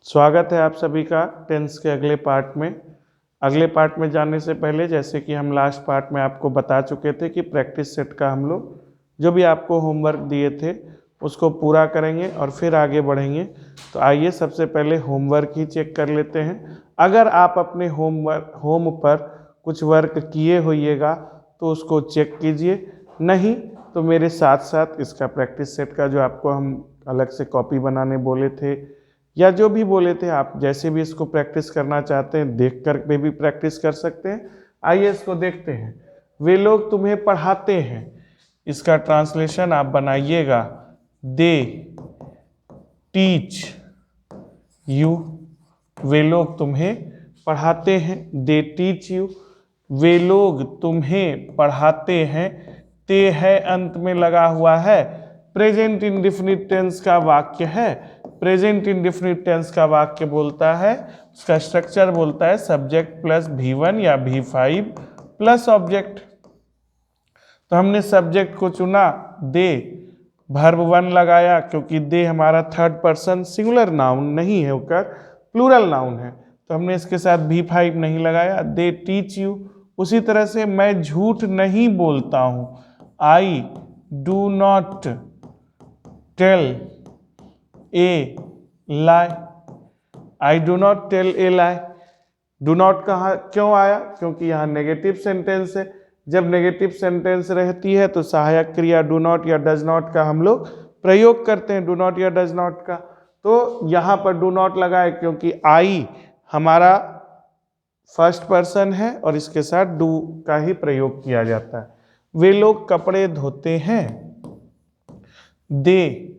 स्वागत है आप सभी का टेंस के अगले पार्ट में। अगले पार्ट में जाने से पहले जैसे कि हम लास्ट पार्ट में आपको बता चुके थे कि प्रैक्टिस सेट का हम लोग जो भी आपको होमवर्क दिए थे उसको पूरा करेंगे और फिर आगे बढ़ेंगे। तो आइए सबसे पहले होमवर्क ही चेक कर लेते हैं। अगर आप अपने होम पर कुछ वर्क किए होइएगा तो उसको चेक कीजिए, नहीं तो मेरे साथ साथ इसका प्रैक्टिस सेट का जो आपको हम अलग से कॉपी बनाने बोले थे या जो भी बोले थे, आप जैसे भी इसको प्रैक्टिस करना चाहते हैं देख कर पे भी प्रैक्टिस कर सकते हैं। आइए इसको देखते हैं। वे लोग तुम्हें पढ़ाते हैं, इसका ट्रांसलेशन आप बनाइएगा दे टीच यू। वे लोग तुम्हें पढ़ाते हैं, दे टीच यू। वे लोग तुम्हें पढ़ाते हैं, ते है अंत में लगा हुआ है, प्रेजेंट इंडेफिनिट टेंस का वाक्य है। प्रेजेंट इंडेफिनिट टेंस का वाक्य बोलता है, उसका स्ट्रक्चर बोलता है सब्जेक्ट प्लस V1 या V5 प्लस ऑब्जेक्ट। तो हमने सब्जेक्ट को चुना दे, वर्ब 1 लगाया क्योंकि दे हमारा थर्ड पर्सन सिंगुलर नाउन नहीं है, होकर प्लूरल नाउन है, तो हमने इसके साथ V5 नहीं लगाया। They teach you. उसी तरह से मैं झूठ नहीं बोलता हूँ, I do not tell a lie. I do not tell a lie. Do not कहाँ क्यों आया? क्योंकि यहाँ नेगेटिव सेंटेंस है। जब नेगेटिव सेंटेंस रहती है तो सहायक क्रिया डू नॉट या डज नॉट का हम लोग प्रयोग करते हैं, डू नॉट या डज नॉट का। तो यहाँ पर डू नॉट लगाए क्योंकि आई हमारा फर्स्ट पर्सन है और इसके साथ डू का ही प्रयोग किया जाता है। वे लोग कपड़े धोते हैं, दे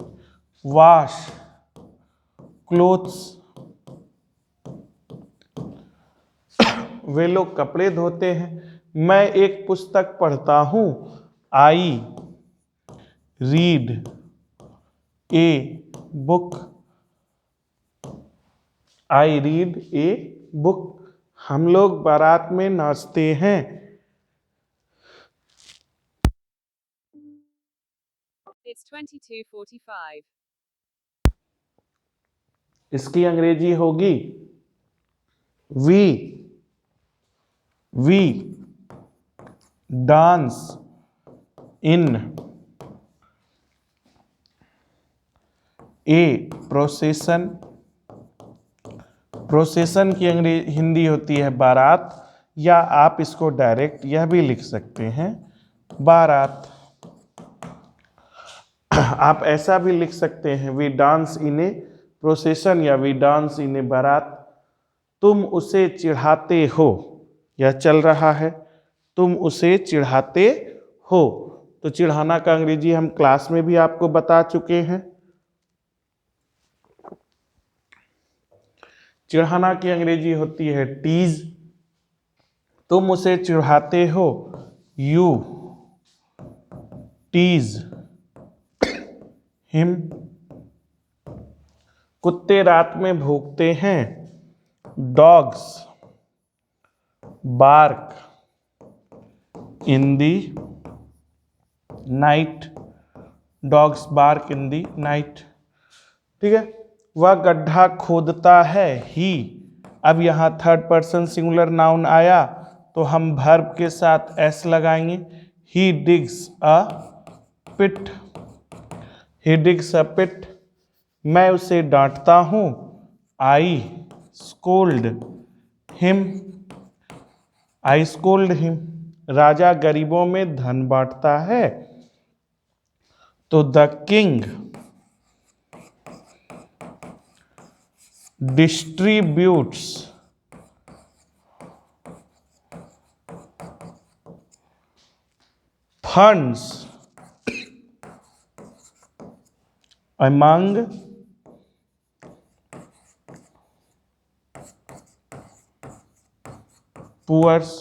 वॉश क्लोथ्स। वे लोग कपड़े धोते हैं। मैं एक पुस्तक पढ़ता हूँ, I read a book. I read a book. हम लोग बारात में नाचते हैं। It's 22:45. इसकी अंग्रेजी होगी we dance in a procession. Procession की अंग्रेजी हिंदी होती है बारात, या आप इसको डायरेक्ट यह भी लिख सकते हैं बारात। आप ऐसा भी लिख सकते हैं we dance in a procession या we dance in a baraat. तुम उसे चिढ़ाते हो, यह चल रहा है, तुम उसे चिढ़ाते हो। तो चिढ़ाना का अंग्रेजी हम क्लास में भी आपको बता चुके हैं। चिढ़ाना की अंग्रेजी होती है टीज। तुम उसे चिढ़ाते हो, यू टीज हिम। कुत्ते रात में भौंकते हैं, डॉग्स बार्क इन दी नाइट। डॉग्स बार्क इन दी नाइट। ठीक है। वह गड्ढा खोदता है, ही। अब यहाँ थर्ड पर्सन सिंगुलर नाउन आया तो हम वर्ब के साथ एस लगाएंगे। He digs a pit. He digs a pit. मैं उसे डांटता हूँ, I scold him. I scold him. राजा गरीबों में धन बांटता है, तो the king distributes funds among poors.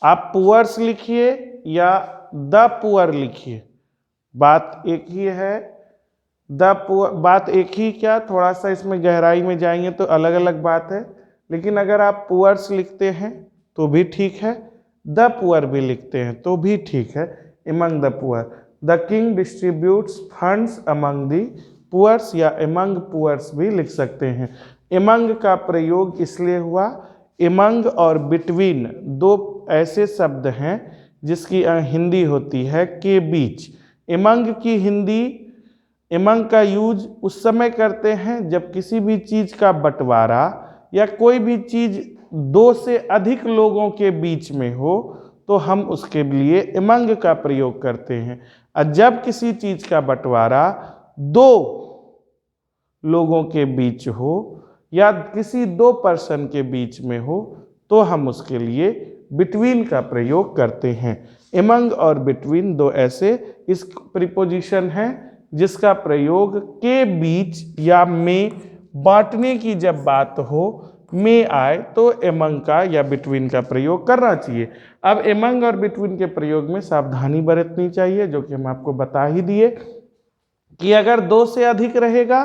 आप पुअर्स लिखिए या द पुअर लिखिए, बात एक ही है। बात एक ही क्या, थोड़ा सा इसमें गहराई में जाएंगे तो अलग अलग बात है, लेकिन अगर आप पुअर्स लिखते हैं तो भी ठीक है, द पुअर भी लिखते हैं तो भी ठीक है। Among the poor. The king distributes funds among the poors या एमंग पुअर्स भी लिख सकते हैं। एमंग का प्रयोग इसलिए हुआ, एमंग और बिटवीन दो ऐसे शब्द हैं जिसकी हिंदी होती है के बीच। एमंग की हिंदी, एमंग का यूज उस समय करते हैं जब किसी भी चीज का बंटवारा या कोई भी चीज दो से अधिक लोगों के बीच में हो तो हम उसके लिए एमंग का प्रयोग करते हैं। और जब किसी चीज का बंटवारा दो लोगों के बीच हो या किसी दो पर्सन के बीच में हो तो हम उसके लिए बिटवीन का प्रयोग करते हैं। एमंग और बिटवीन दो ऐसे इस प्रीपोजिशन हैं जिसका प्रयोग के बीच या में बांटने की जब बात हो, में आए तो एमंग का या बिटवीन का प्रयोग करना चाहिए। अब एमंग और बिटवीन के प्रयोग में सावधानी बरतनी चाहिए, जो कि हम आपको बता ही दिए कि अगर दो से अधिक रहेगा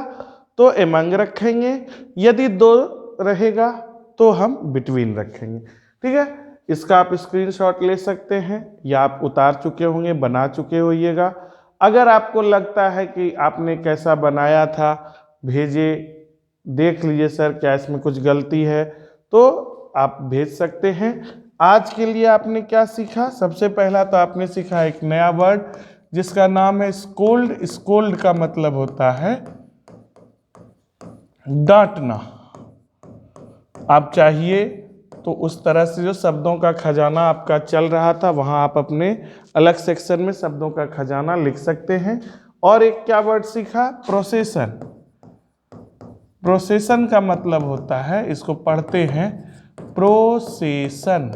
तो एमंग रखेंगे, यदि दो रहेगा तो हम बिटवीन रखेंगे। ठीक है, इसका आप स्क्रीनशॉट ले सकते हैं या आप उतार चुके होंगे, बना चुके होइएगा। अगर आपको लगता है कि आपने कैसा बनाया था, भेजे, देख लीजिए सर क्या इसमें कुछ गलती है तो आप भेज सकते हैं। आज के लिए आपने क्या सीखा? सबसे पहला तो आपने सीखा एक नया वर्ड जिसका नाम है स्कोल्ड। स्कोल्ड का मतलब होता है डांटना। आप चाहिए तो उस तरह से जो शब्दों का खजाना आपका चल रहा था वहाँ आप अपने अलग सेक्शन में शब्दों का खजाना लिख सकते हैं। और एक क्या वर्ड सीखा? प्रोसेसन। प्रोसेसन का मतलब होता है, इसको पढ़ते हैं प्रोसेसन।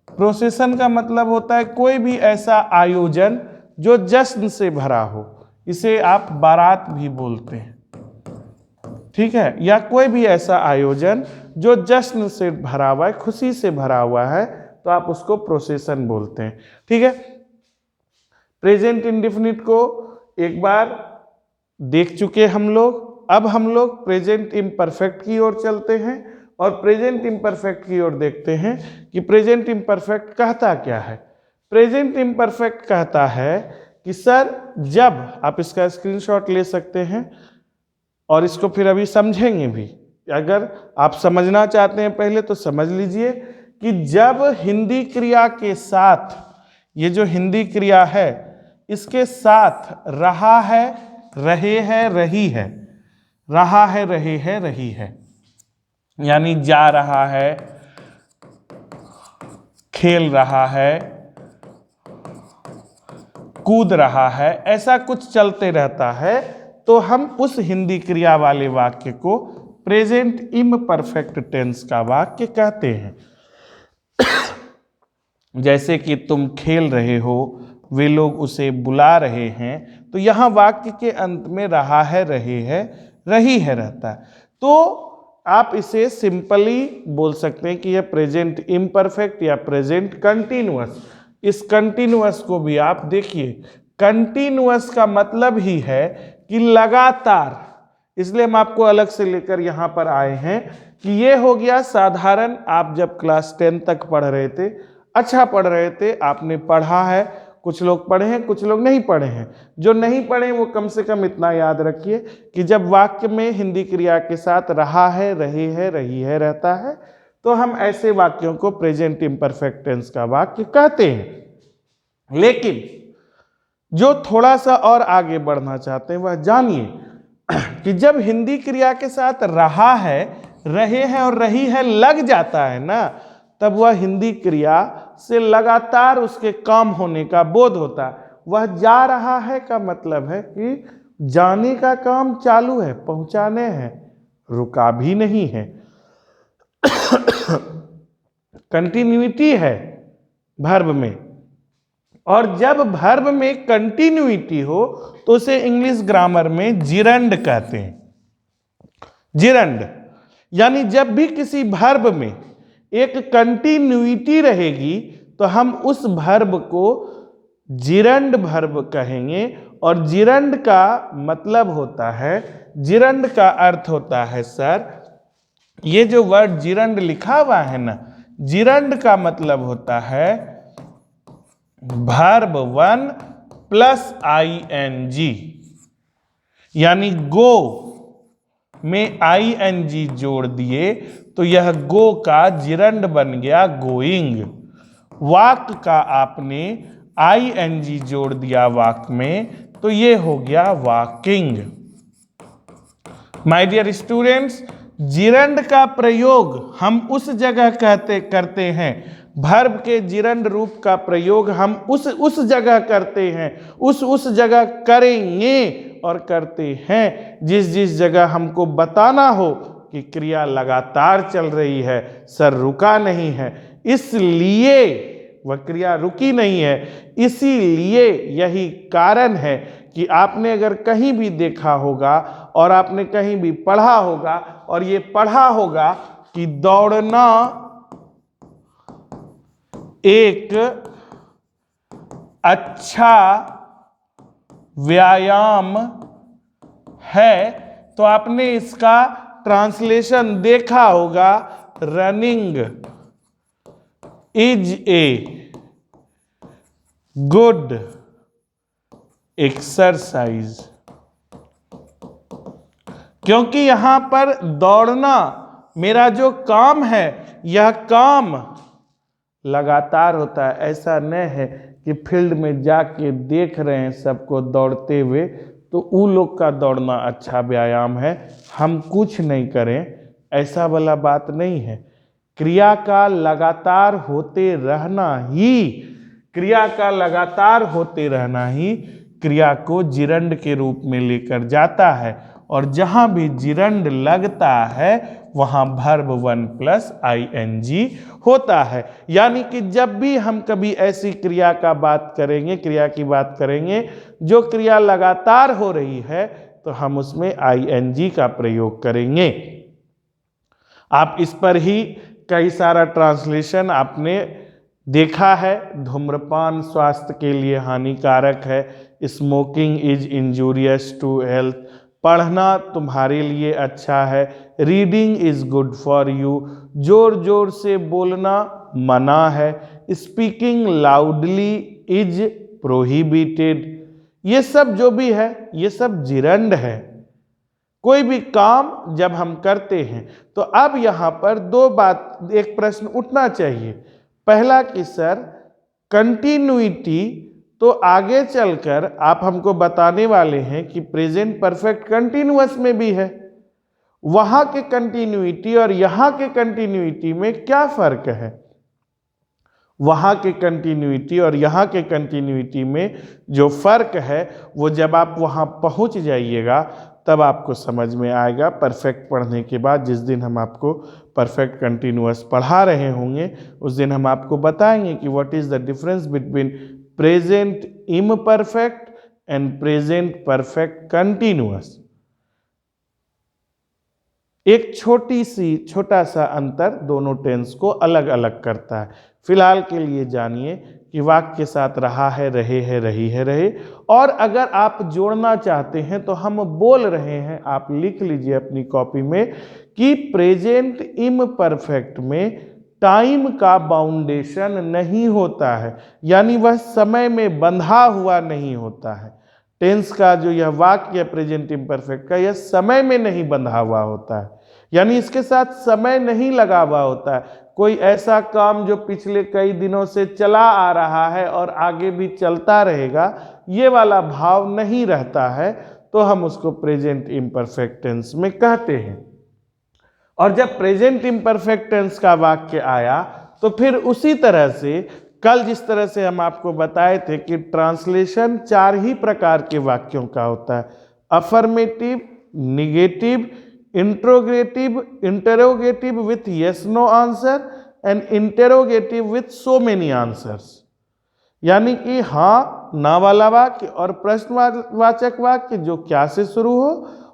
प्रोसेसन का मतलब होता है कोई भी ऐसा आयोजन जो जश्न से भरा हो, इसे आप बारात भी बोलते हैं। ठीक है, या कोई भी ऐसा आयोजन जो जश्न से भरा हुआ है, खुशी से भरा हुआ है, तो आप उसको प्रोसेसन बोलते हैं। ठीक है, प्रेजेंट इंडेफिनिट को एक बार देख चुके हम लोग। अब हम लोग प्रेजेंट इम्परफेक्ट की ओर चलते हैं और प्रेजेंट इम्परफेक्ट की ओर देखते हैं कि प्रेजेंट इम्परफेक्ट कहता क्या है। प्रेजेंट इम्परफेक्ट कहता है कि सर जब, आप इसका स्क्रीनशॉट ले सकते हैं और इसको फिर अभी समझेंगे भी, अगर आप समझना चाहते हैं पहले तो समझ लीजिए कि जब हिंदी क्रिया के साथ, ये जो हिंदी क्रिया है इसके साथ रहा है, रहे हैं, रही है, रहा है, रहे हैं, रही है, यानी जा रहा है, खेल रहा है, कूद रहा है, ऐसा कुछ चलते रहता है तो हम उस हिंदी क्रिया वाले वाक्य को प्रेजेंट इम्परफेक्ट टेंस का वाक्य कहते हैं। जैसे कि तुम खेल रहे हो, वे लोग उसे बुला रहे हैं, तो यहाँ वाक्य के अंत में रहा है, रहे है, रही है रहता है। तो आप इसे सिंपली बोल सकते हैं कि यह प्रेजेंट इम्परफेक्ट या प्रेजेंट कंटिन्यूअस। इस कंटिन्यूअस को भी आप देखिए, कंटिन्यूअस का मतलब ही है कि लगातार, इसलिए हम आपको अलग से लेकर यहाँ पर आए हैं कि ये हो गया साधारण। आप जब क्लास 10 तक पढ़ रहे थे, अच्छा पढ़ रहे थे, आपने पढ़ा है, कुछ लोग पढ़े हैं, कुछ लोग नहीं पढ़े हैं। जो नहीं पढ़े वो कम से कम इतना याद रखिए कि जब वाक्य में हिंदी क्रिया के साथ रहा है, रहे है, रही है रहता है तो हम ऐसे वाक्यों को प्रेजेंट इम्परफेक्ट टेंस का वाक्य कहते हैं। लेकिन जो थोड़ा सा और आगे बढ़ना चाहते हैं वह जानिए कि जब हिंदी क्रिया के साथ रहा है, रहे हैं और रही है लग जाता है ना, तब वह हिंदी क्रिया से लगातार उसके काम होने का बोध होता है। वह जा रहा है का मतलब है कि जाने का काम चालू है, पहुंचाने हैं, रुका भी नहीं है। कंटिन्यूटी है वर्ब में, और जब वर्ब में कंटिन्यूटी हो तो उसे इंग्लिश ग्रामर में जिरंड कहते हैं। जिरंड यानी जब भी किसी वर्ब में एक कंटिन्यूटी रहेगी तो हम उस वर्ब को जिरंड वर्ब कहेंगे। और जिरंड का मतलब होता है, जिरंड का अर्थ होता है सर, ये जो वर्ड जिरंड लिखा हुआ है ना, जिरंड का मतलब होता है वर्ब 1 प्लस ING। यानी गो में ing जोड़ दिए तो यह गो का जिरंड बन गया गोइंग। वाक का आपने ing जोड़ दिया वाक में तो ये हो गया walking. My dear students, gerund का प्रयोग हम उस जगह करते हैं, वर्ब के जिरंड रूप का प्रयोग हम उस जगह करते हैं, उस जगह करेंगे और करते हैं जिस जगह हमको बताना हो कि क्रिया लगातार चल रही है, सर रुका नहीं है, इसलिए वह क्रिया रुकी नहीं है। इसीलिए यही कारण है कि आपने अगर कहीं भी देखा होगा और आपने कहीं भी पढ़ा होगा और ये पढ़ा होगा कि दौड़ना एक अच्छा व्यायाम है, तो आपने इसका ट्रांसलेशन देखा होगा, running is a good exercise. क्योंकि यहां पर दौड़ना मेरा जो काम है, यह काम लगातार होता है। ऐसा न है कि फील्ड में जाके देख रहे हैं सबको दौड़ते हुए तो उन लोग का दौड़ना अच्छा व्यायाम है, हम कुछ नहीं करें, ऐसा वाला बात नहीं है। क्रिया का लगातार होते रहना ही, क्रिया का लगातार होते रहना ही क्रिया को जिरंड के रूप में लेकर जाता है, और जहां भी जिरंड लगता है वहां वर्ब 1 प्लस ing होता है। यानी कि जब भी हम कभी ऐसी क्रिया का बात करेंगे, क्रिया की बात करेंगे जो क्रिया लगातार हो रही है, तो हम उसमें ing का प्रयोग करेंगे। आप इस पर ही कई सारा ट्रांसलेशन आपने देखा है। धूम्रपान स्वास्थ्य के लिए हानिकारक है, smoking is injurious to health, पढ़ना तुम्हारे लिए अच्छा है, reading is good for you, जोर जोर से बोलना मना है, स्पीकिंग लाउडली इज प्रोहिबिटेड। ये सब जो भी है ये सब जिरंड है। कोई भी काम जब हम करते हैं तो अब यहाँ पर दो बात, एक प्रश्न उठना चाहिए। पहला कि सर कंटिन्यूटी तो आगे चलकर आप हमको बताने वाले हैं कि प्रेजेंट परफेक्ट कंटिन्यूअस में भी है, वहां के कंटिन्यूटी और यहां के कंटिन्यूटी में क्या फर्क है? वहां के कंटिन्यूटी और यहां के कंटिन्यूटी में जो फर्क है वो जब आप वहां पहुंच जाइएगा तब आपको समझ में आएगा। परफेक्ट पढ़ने के बाद जिस दिन हम आपको परफेक्ट कंटिन्यूअस पढ़ा रहे होंगे उस दिन हम आपको बताएंगे कि what is the difference between present imperfect and present perfect continuous. एक छोटा सा अंतर दोनों टेंस को अलग अलग करता है। फिलहाल के लिए जानिए कि वाक्य के साथ रहा है, रहे है, रही है, रहे, और अगर आप जोड़ना चाहते हैं तो हम बोल रहे हैं, आप लिख लीजिए अपनी कॉपी में कि प्रेजेंट इम्परफेक्ट में टाइम का बाउंडेशन नहीं होता है, यानी वह समय में बंधा हुआ नहीं होता है। टेंस का जो यह वाक्य है प्रेजेंट इम्परफेक्ट का, यह समय में नहीं बंधा हुआ होता है, यानी इसके साथ समय नहीं लगा हुआ होता है। कोई ऐसा काम जो पिछले कई दिनों से चला आ रहा है और आगे भी चलता रहेगा, ये वाला भाव नहीं रहता है, तो हम उसको प्रेजेंट इम्परफेक्ट टेंस में कहते हैं। और जब प्रेजेंट इम्परफेक्ट टेंस का वाक्य आया तो फिर उसी तरह से कल जिस तरह से हम आपको बताए थे कि ट्रांसलेशन 4 ही प्रकार के वाक्यों का होता है, affirmative, negative, interrogative, interrogative with yes no answer and interrogative with so many answers. यानी कि हाँ ना वाला वाक्य और प्रश्नवाचक वाक्य जो क्या से शुरू हो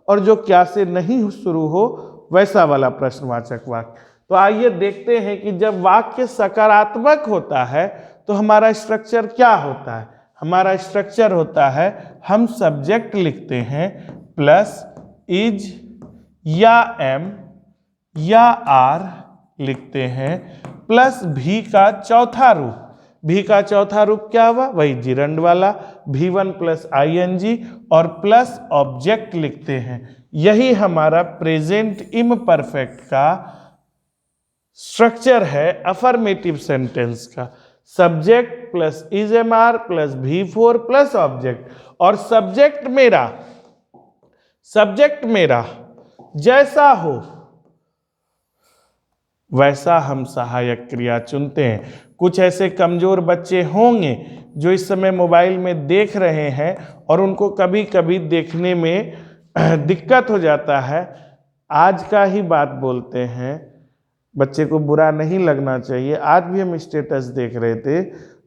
और जो क्या से नहीं शुरू हो, वैसा वाला प्रश्नवाचक वाक्य। तो आइए देखते हैं कि जब वाक्य सकारात्मक होता है तो हमारा स्ट्रक्चर क्या होता है। हमारा स्ट्रक्चर होता है, हम सब्जेक्ट लिखते हैं प्लस इज या एम या आर लिखते हैं प्लस भी का चौथा रूप, भी का चौथा रूप क्या हुआ, वही जिरंड वाला V1 प्लस ING और प्लस ऑब्जेक्ट लिखते हैं। यही हमारा प्रेजेंट इम्परफेक्ट का स्ट्रक्चर है अफर्मेटिव सेंटेंस का। Subject plus is-M-are plus V4 plus object, और सब्जेक्ट मेरा जैसा हो वैसा हम सहायक क्रिया चुनते हैं। कुछ ऐसे कमजोर बच्चे होंगे जो इस समय मोबाइल में देख रहे हैं और उनको कभी कभी देखने में दिक्कत हो जाता है। आज का ही बात बोलते हैं, बच्चे को बुरा नहीं लगना चाहिए। आज भी हम स्टेटस देख रहे थे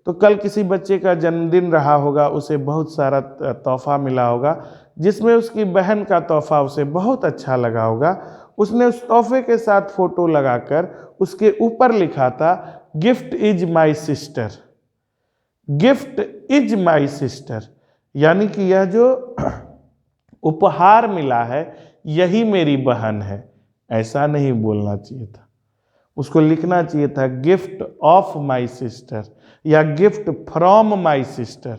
तो कल किसी बच्चे का जन्मदिन रहा होगा, उसे बहुत सारा तोहफा मिला होगा, जिसमें उसकी बहन का तोहफा उसे बहुत अच्छा लगा होगा। उसने उस तोहफे के साथ फोटो लगाकर उसके ऊपर लिखा था gift is my sister, gift is my sister, यानी कि यह जो उपहार मिला है यही मेरी बहन है। ऐसा नहीं बोलना चाहिए था, उसको लिखना चाहिए था गिफ्ट ऑफ माई सिस्टर या गिफ्ट फ्रॉम माई सिस्टर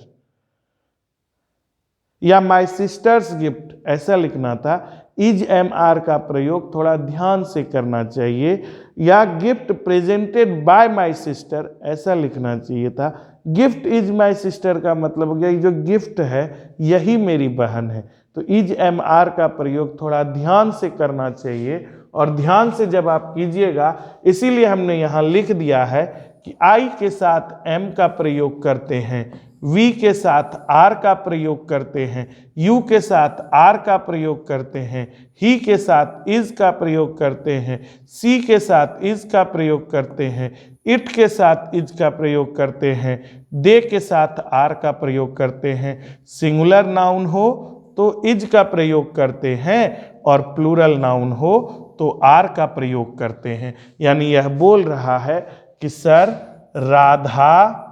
या माई सिस्टर्स गिफ्ट, ऐसा लिखना था। इज-एम-आर का प्रयोग थोड़ा ध्यान से करना चाहिए, या gift presented by my sister, ऐसा लिखना चाहिए था। गिफ्ट इज माई सिस्टर का मतलब हो गया जो गिफ्ट है यही मेरी बहन है। तो इज-एम-आर का प्रयोग थोड़ा ध्यान से करना चाहिए, और ध्यान से जब आप कीजिएगा, इसीलिए हमने यहाँ लिख दिया है कि आई के साथ एम का प्रयोग करते हैं, वी के साथ आर का प्रयोग करते हैं, यू के साथ आर का प्रयोग करते हैं, ही के साथ इज का प्रयोग करते हैं, सी के साथ इज का प्रयोग करते हैं, इट के साथ इज का प्रयोग करते हैं, दे के साथ आर का प्रयोग करते हैं। सिंगुलर नाउन हो तो इज का प्रयोग करते हैं, और प्लूरल नाउन हो तो आर का प्रयोग करते हैं। यानी यह बोल रहा है कि सर राधा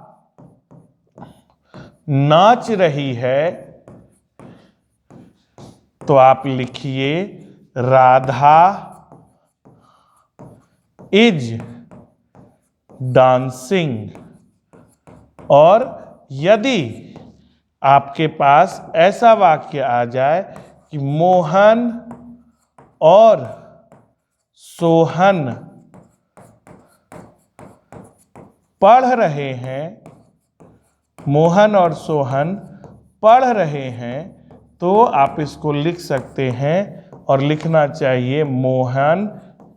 नाच रही है, तो आप लिखिए राधा इज डांसिंग। और यदि आपके पास ऐसा वाक्य आ जाए कि मोहन और सोहन पढ़ रहे हैं, मोहन और सोहन पढ़ रहे हैं, तो आप इसको लिख सकते हैं और लिखना चाहिए Mohan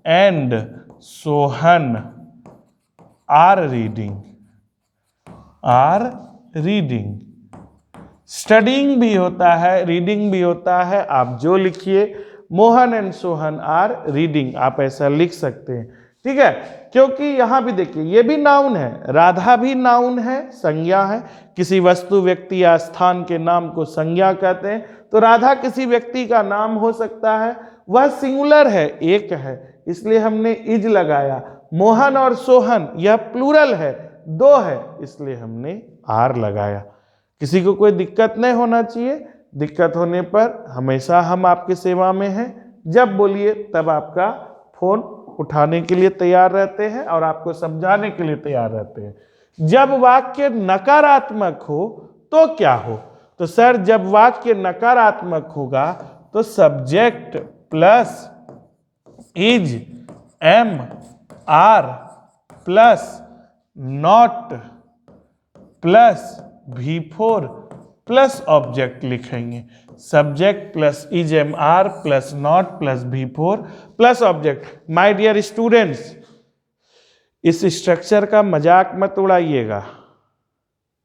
and Sohan are reading, are reading. Studying भी होता है, रीडिंग भी होता है, आप जो लिखिए, Mohan and Sohan are reading, आप ऐसा लिख सकते हैं। ठीक है, क्योंकि यहां भी देखिए ये भी नाउन है, राधा भी नाउन है, संज्ञा है। किसी वस्तु, व्यक्ति या स्थान के नाम को संज्ञा कहते हैं, तो राधा किसी व्यक्ति का नाम हो सकता है, वह सिंगुलर है, एक है, इसलिए हमने इज लगाया। मोहन और सोहन यह प्लूरल है, दो है, इसलिए हमने आर लगाया। किसी को कोई दिक्कत नहीं होना चाहिए, दिक्कत होने पर हमेशा हम आपकी सेवा में हैं। जब बोलिए तब आपका फोन उठाने के लिए तैयार रहते हैं और आपको समझाने के लिए तैयार रहते हैं। जब वाक्य नकारात्मक हो तो क्या हो, तो सर जब वाक्य नकारात्मक होगा तो subject plus is am are plus not plus V4 plus object लिखेंगे। Subject plus is am are plus not plus V4 plus object. My dear students, इस स्ट्रक्चर का मजाक मत उड़ाइएगा।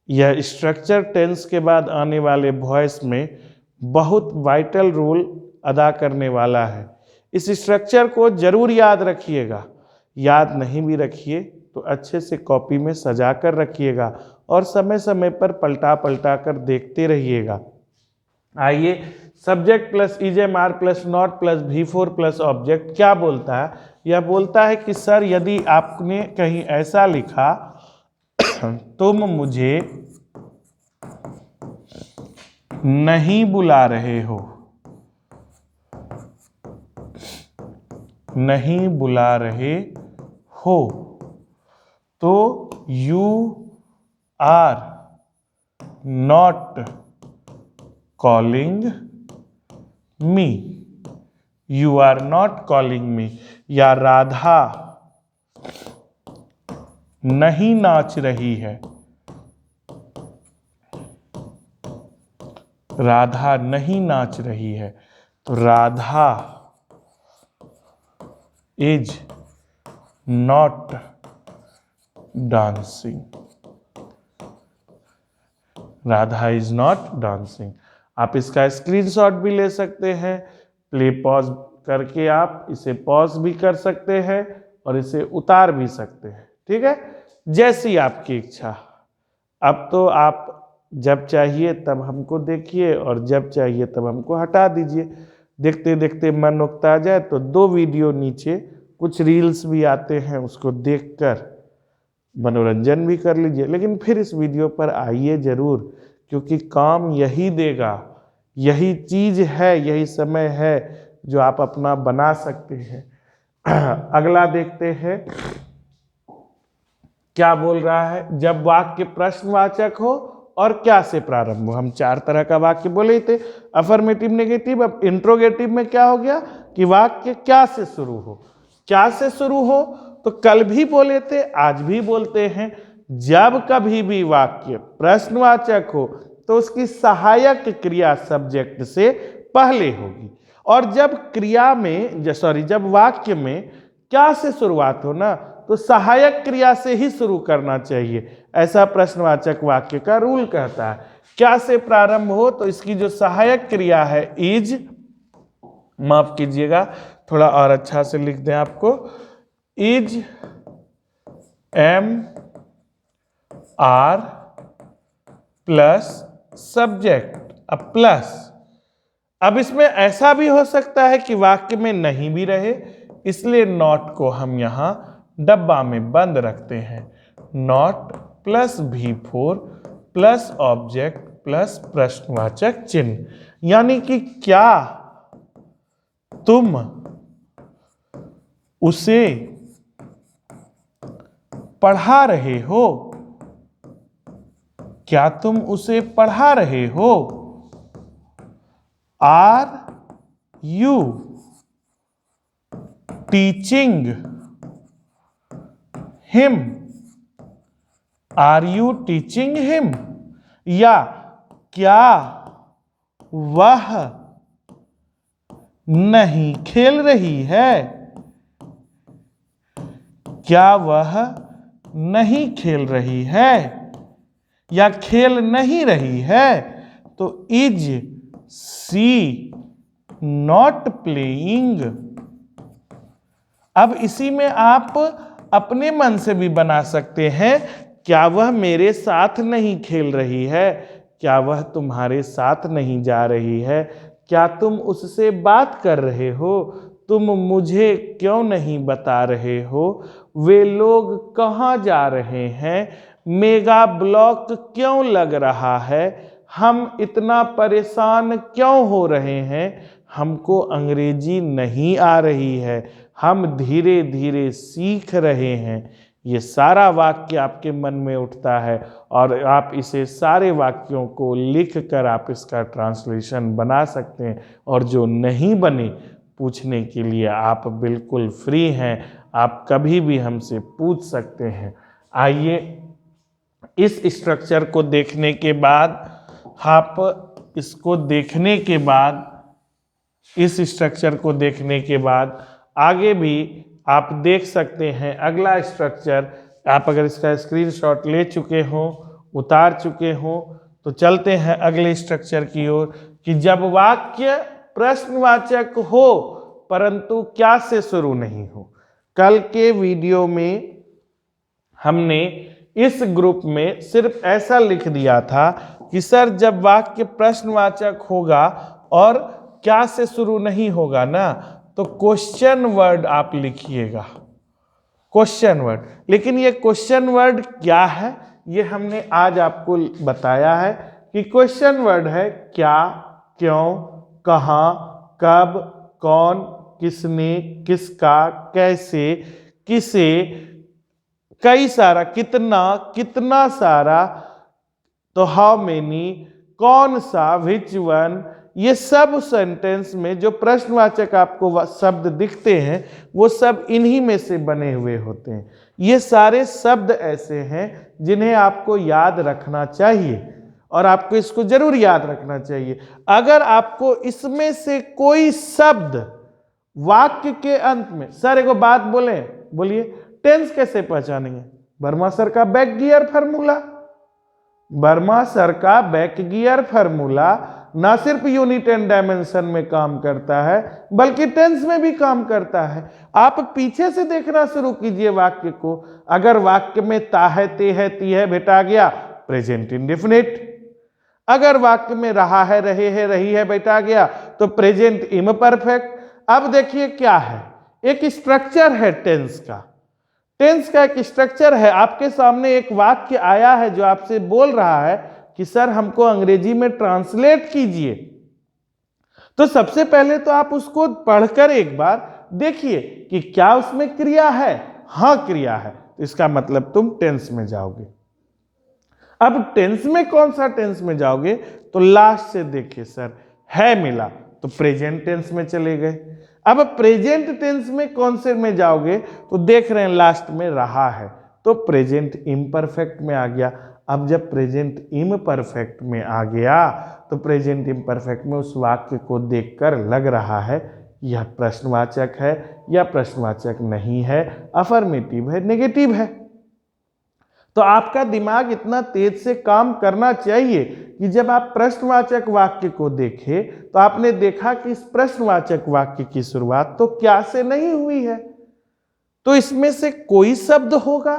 यह स्ट्रक्चर टेंस के बाद आने वाले वॉइस में बहुत वाइटल रोल अदा करने वाला है। इस स्ट्रक्चर को जरूर याद रखिएगा, याद नहीं भी रखिए तो अच्छे से कॉपी में सजा कर रखिएगा और समय समय पर पलटा पलटा कर देखते रहिएगा। आइए, subject plus is am are plus not plus V4 plus object क्या बोलता है? यह बोलता है कि सर यदि आपने कहीं ऐसा लिखा तुम मुझे नहीं बुला रहे हो, नहीं बुला रहे हो, तो you are not calling me, you are not calling me, या राधा नहीं नाच रही है, राधा नहीं नाच रही है। तो Radha is not dancing, Radha is not dancing. आप इसका स्क्रीनशॉट भी ले सकते हैं, प्ले पॉज करके आप इसे पॉज भी कर सकते हैं और इसे उतार भी सकते हैं, ठीक है, जैसी आपकी इच्छा। अब तो आप जब चाहिए तब हमको देखिए और जब चाहिए तब हमको हटा दीजिए। देखते देखते मन उकता जाए तो 2 वीडियो नीचे कुछ रील्स भी आते हैं, उसको देखकर मनोरंजन भी कर लीजिए, लेकिन फिर इस वीडियो पर आइए जरूर, क्योंकि काम यही देगा, यही चीज है, यही समय है जो आप अपना बना सकते हैं। अगला देखते हैं क्या बोल रहा है। जब वाक्य प्रश्नवाचक हो और क्या से प्रारंभ हो। हम 4 तरह का वाक्य बोले थे, अफर्मेटिव, नेगेटिव। अब इंट्रोगेटिव में क्या हो गया कि वाक्य क्या से शुरू हो। क्या से शुरू हो तो कल भी बोले थे, आज भी बोलते हैं, जब कभी भी वाक्य प्रश्नवाचक हो तो उसकी सहायक क्रिया सब्जेक्ट से पहले होगी, और जब क्रिया में जब वाक्य में क्या से शुरुआत हो ना तो सहायक क्रिया से ही शुरू करना चाहिए, ऐसा प्रश्नवाचक वाक्य का रूल कहता है। क्या से प्रारंभ हो तो इसकी जो सहायक क्रिया है इज, माफ कीजिएगा थोड़ा और अच्छा से लिख दें आपको, is, am, are plus subject. अब प्लस, अब इसमें ऐसा भी हो सकता है कि वाक्य में नहीं भी रहे, इसलिए नॉट को हम यहां डब्बा में बंद रखते हैं। Not plus V4 plus object plus प्रश्नवाचक चिन्ह, यानी कि क्या तुम उसे पढ़ा रहे हो, क्या तुम उसे पढ़ा रहे हो। Are you teaching him, are you teaching him, या क्या वह नहीं खेल रही है, क्या वह नहीं खेल रही है या खेल नहीं रही है। तो इज सी नॉट प्लेइंग। अब इसी में आप अपने मन से भी बना सकते हैं, क्या वह मेरे साथ नहीं खेल रही है, क्या वह तुम्हारे साथ नहीं जा रही है, क्या तुम उससे बात कर रहे हो, तुम मुझे क्यों नहीं बता रहे हो, वे लोग कहाँ जा रहे हैं, मेगा ब्लॉक क्यों लग रहा है, हम इतना परेशान क्यों हो रहे हैं, हमको अंग्रेजी नहीं आ रही है, हम धीरे धीरे सीख रहे हैं। ये सारा वाक्य आपके मन में उठता है और आप इसे सारे वाक्यों को लिख कर आप इसका ट्रांसलेशन बना सकते हैं, और जो नहीं बने पूछने के लिए आप बिल्कुल फ्री हैं, आप कभी भी हमसे पूछ सकते हैं। आइए इस स्ट्रक्चर को देखने के बाद, आप इसको देखने के बाद, इस स्ट्रक्चर को देखने के बाद आगे भी आप देख सकते हैं। अगला स्ट्रक्चर, आप अगर इसका स्क्रीनशॉट ले चुके हो, उतार चुके हो, तो चलते हैं अगले स्ट्रक्चर की ओर कि जब वाक्य प्रश्नवाचक हो परंतु क्या से शुरू नहीं हो। कल के वीडियो में हमने इस ग्रुप में सिर्फ ऐसा लिख दिया था कि सर जब वाक्य प्रश्नवाचक होगा और क्या से शुरू नहीं होगा ना तो क्वेश्चन वर्ड आप लिखिएगा, क्वेश्चन वर्ड। लेकिन ये क्वेश्चन वर्ड क्या है ये हमने आज आपको बताया है कि क्वेश्चन वर्ड है क्या, क्यों, कहाँ, कब, कौन, किसने, किसका, कैसे, किसे, कई सारा, कितना, कितना सारा, तो हाउ मेनी, कौन सा, विच वन, ये सब सेंटेंस में जो प्रश्नवाचक आपको शब्द दिखते हैं वो सब इन्हीं में से बने हुए होते हैं। ये सारे शब्द ऐसे हैं जिन्हें आपको याद रखना चाहिए और आपको इसको जरूर याद रखना चाहिए। अगर आपको इसमें से कोई शब्द वाक्य के अंत में, सर एक बात बोलिए, टेंस कैसे पहचानेंगे? वर्मा सर का back gear formula, Verma sir का बैक गियर फार्मूला ना सिर्फ यूनिट एंड डायमेंशन में काम करता है बल्कि टेंस में भी काम करता है। आप पीछे से देखना शुरू कीजिए वाक्य को। अगर वाक्य में ता है, ते है, ती है भेटा गया, प्रेजेंट इंडेफिनिट। अगर वाक्य में रहा है, रहे है, रही है बैठा गया तो प्रेजेंट इम्परफेक्ट। अब देखिए क्या है, एक स्ट्रक्चर है टेंस का। टेंस का एक स्ट्रक्चर है। आपके सामने एक वाक्य आया है जो आपसे बोल रहा है कि सर हमको अंग्रेजी में ट्रांसलेट कीजिए। तो सबसे पहले तो आप उसको पढ़कर एक बार देखिए कि क्या उसमें क्रिया है। हाँ क्रिया है, तो इसका मतलब तुम टेंस में जाओगे। अब टेंस में कौन सा टेंस में जाओगे? तो लास्ट से देखिए, सर है मिला तो प्रेजेंट टेंस में चले गए। अब प्रेजेंट टेंस में कौन से में जाओगे? तो देख रहे हैं लास्ट में रहा है तो प्रेजेंट इम्परफेक्ट में आ गया। अब जब प्रेजेंट इम्परफेक्ट में आ गया तो प्रेजेंट इम्परफेक्ट में उस वाक्य को देखकर लग रहा है यह प्रश्नवाचक है या प्रश्नवाचक नहीं है, अफर्मेटिव है, नेगेटिव है। तो आपका दिमाग इतना तेज से काम करना चाहिए कि जब आप प्रश्नवाचक वाक्य को देखें तो आपने देखा कि इस प्रश्नवाचक वाक्य की शुरुआत तो क्या से नहीं हुई है, तो इसमें से कोई शब्द होगा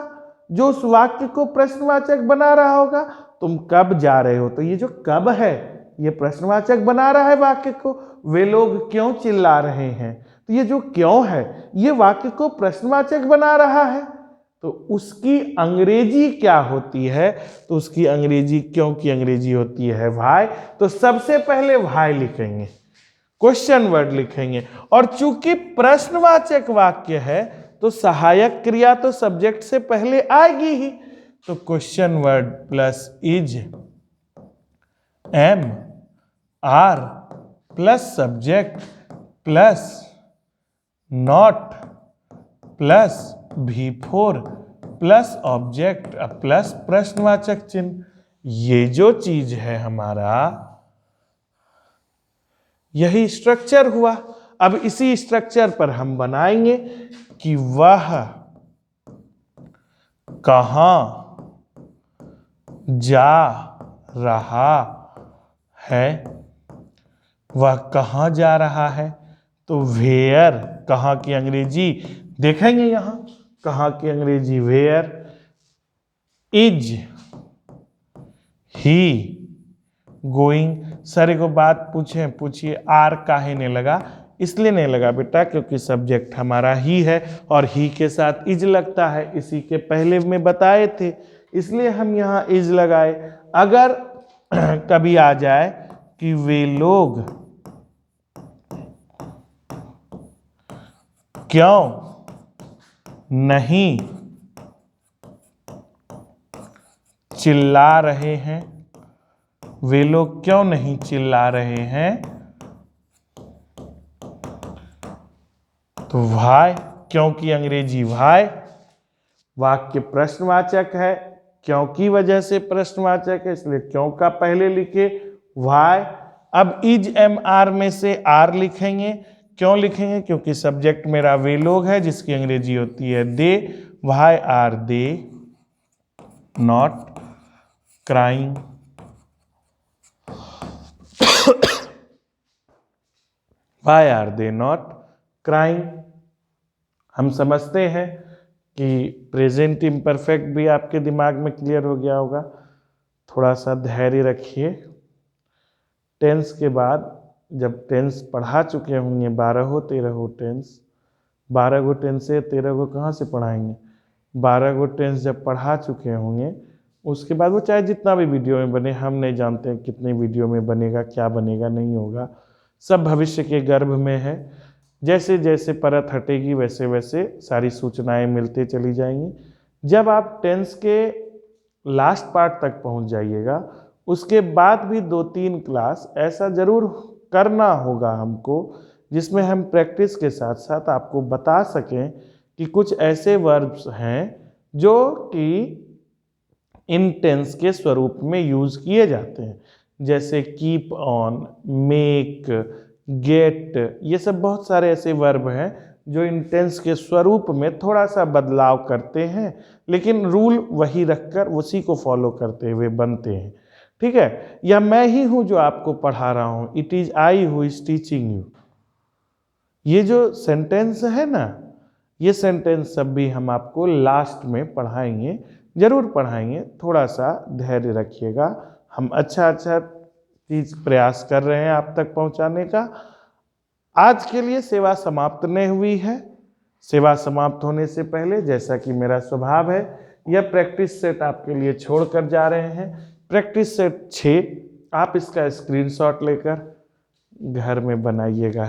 जो उस वाक्य को प्रश्नवाचक बना रहा होगा। तुम कब जा रहे हो, तो ये जो कब है ये प्रश्नवाचक बना रहा है वाक्य को। वे लोग क्यों चिल्ला रहे हैं, तो ये जो क्यों है ये वाक्य को प्रश्नवाचक बना रहा है। तो उसकी अंग्रेजी क्या होती है? तो उसकी अंग्रेजी, क्यों की अंग्रेजी होती है व्हाई। तो सबसे पहले व्हाई लिखेंगे, क्वेश्चन वर्ड लिखेंगे। और चूंकि प्रश्नवाचक वाक्य है तो सहायक क्रिया तो सब्जेक्ट से पहले आएगी ही। तो question word plus is, am, are plus subject plus not plus V4 plus object plus प्रश्नवाचक चिन्ह। ये जो चीज है हमारा, यही स्ट्रक्चर हुआ। अब इसी स्ट्रक्चर पर हम बनाएंगे कि वह कहां जा रहा है। वह कहां जा रहा है तो वेयर, कहां की अंग्रेजी देखेंगे यहां, कहां की अंग्रेजी where. Is he going. Sir को बात पूछिए आर काहे नहीं लगा? इसलिए नहीं लगा बेटा क्योंकि सब्जेक्ट हमारा ही है और ही के साथ इज लगता है, इसी के पहले में बताए थे, इसलिए हम यहां इज लगाए। अगर कभी आ जाए कि वे लोग क्यों नहीं चिल्ला रहे हैं, वे लोग क्यों नहीं चिल्ला रहे हैं, तो व्हाई, क्योंकि अंग्रेजी व्हाई। वाक्य प्रश्नवाचक है, क्यों की वजह से प्रश्नवाचक है, इसलिए क्यों का पहले लिखे व्हाई। अब इज एम आर में से आर लिखेंगे। क्यों लिखेंगे? क्योंकि सब्जेक्ट मेरा वे लोग है जिसकी अंग्रेजी होती है they. Why are they not crying. Why are they not crying. हम समझते हैं कि प्रेजेंट इम्परफेक्ट भी आपके दिमाग में क्लियर हो गया होगा। थोड़ा सा धैर्य रखिए। टेंस के बाद जब टेंस पढ़ा चुके होंगे 12 13 टेंस, 12 टेंस से 13 कहाँ से पढ़ाएंगे? 12 टेंस जब पढ़ा चुके होंगे उसके बाद वो चाहे जितना भी वीडियो में बने, हम नहीं जानते हैं कितने वीडियो में बनेगा, क्या बनेगा, नहीं होगा, सब भविष्य के गर्भ में है। जैसे जैसे परत हटेगी वैसे वैसे सारी सूचनाएं मिलते चली जाएंगी। जब आप टेंस के लास्ट पार्ट तक पहुंच जाइएगा, उसके बाद भी 2-3 क्लास ऐसा ज़रूर करना होगा हमको, जिसमें हम प्रैक्टिस के साथ साथ आपको बता सकें कि कुछ ऐसे वर्ब्स हैं जो कि इन टेंस के स्वरूप में यूज़ किए जाते हैं, जैसे कीप ऑन, मेक, गेट। ये सब बहुत सारे ऐसे वर्ब हैं जो इन टेंस के स्वरूप में थोड़ा सा बदलाव करते हैं, लेकिन रूल वही रखकर उसी को फॉलो करते हुए बनते हैं। ठीक है, यह मैं ही हूँ जो आपको पढ़ा रहा हूँ, it is I who is teaching you. ये जो सेंटेंस है ना, ये सेंटेंस सब भी हम आपको लास्ट में पढ़ाएंगे, जरूर पढ़ाएंगे, थोड़ा सा धैर्य रखिएगा। हम अच्छा चीज़ प्रयास कर रहे हैं आप तक पहुंचाने का। आज के लिए सेवा समाप्त नहीं हुई है। सेवा समाप्त होने से पहले, जैसा कि मेरा स्वभाव है, यह प्रैक्टिस सेट आपके लिए छोड़कर जा रहे हैं। प्रैक्टिस सेट 6, आप इसका स्क्रीनशॉट लेकर घर में बनाइएगा।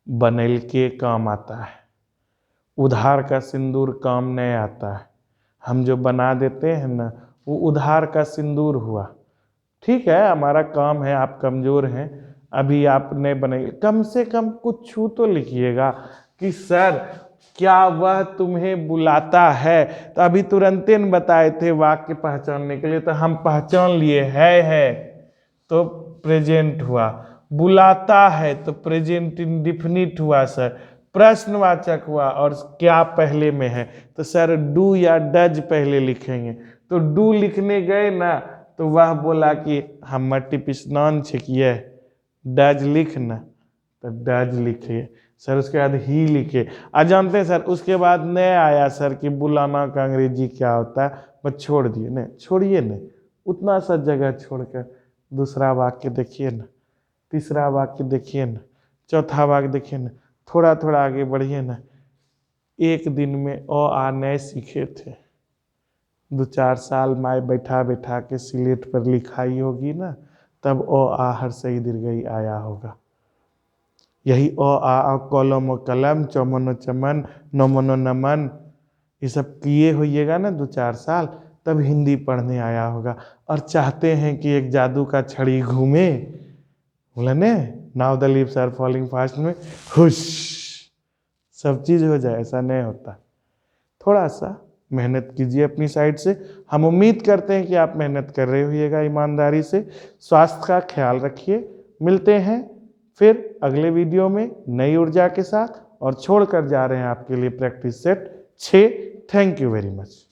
बनैल के काम आता है, उधार का सिंदूर काम नहीं आता है। हम जो बना देते हैं ना, वो उधार का सिंदूर हुआ। ठीक है, हमारा काम है, आप कमज़ोर हैं, अभी आप नहीं बनाइए, कम से कम कुछ छू तो लिखिएगा कि सर क्या वह तुम्हें बुलाता है। तो अभी तुरंत न बताए थे वाक्य पहचानने के लिए, तो हम पहचान लिए है तो प्रेजेंट हुआ, बुलाता है तो प्रेजेंट इंडिफिनिट हुआ सर, प्रश्नवाचक हुआ, और क्या पहले में है तो सर डू या डज पहले लिखेंगे। तो डू लिखने गए ना, तो वह बोला कि हम टिप स्नान छिकिए, डज लिख ना, तो डज लिखिए सर, उसके बाद ही लिखे। आज जानते हैं सर, उसके बाद नहीं आया सर कि बुलाना का अंग्रेजी क्या होता है, बस छोड़ दिए। नहीं छोड़िए, नहीं उतना सा जगह छोड़कर दूसरा वाक्य देखिए ना, तीसरा वाक्य देखिए ना, चौथा वाक्य देखिए ना, थोड़ा थोड़ा आगे बढ़िए ना। एक दिन में अ आ नहीं सीखे थे, 2-4 साल माए बैठा बैठा के सिलेट पर लिखाई होगी ना, तब अ आ हर्षई दीर्घई आया होगा। यही अ आ कलम कलम, चमन चमन, नमन नमन, ये सब किए होइएगा ना 2-4 साल, तब हिंदी पढ़ने आया होगा। और चाहते हैं कि एक जादू का छड़ी घूमे, बोला ने now the leaves are falling fast में हुश सब चीज़ हो जाए, ऐसा नहीं होता। थोड़ा सा मेहनत कीजिए अपनी साइड से। हम उम्मीद करते हैं कि आप मेहनत कर रहे होइएगा ईमानदारी से। स्वास्थ्य का ख्याल रखिए। मिलते हैं फिर अगले वीडियो में नई ऊर्जा के साथ, और छोड़कर जा रहे हैं आपके लिए practice set 6। Thank you very much.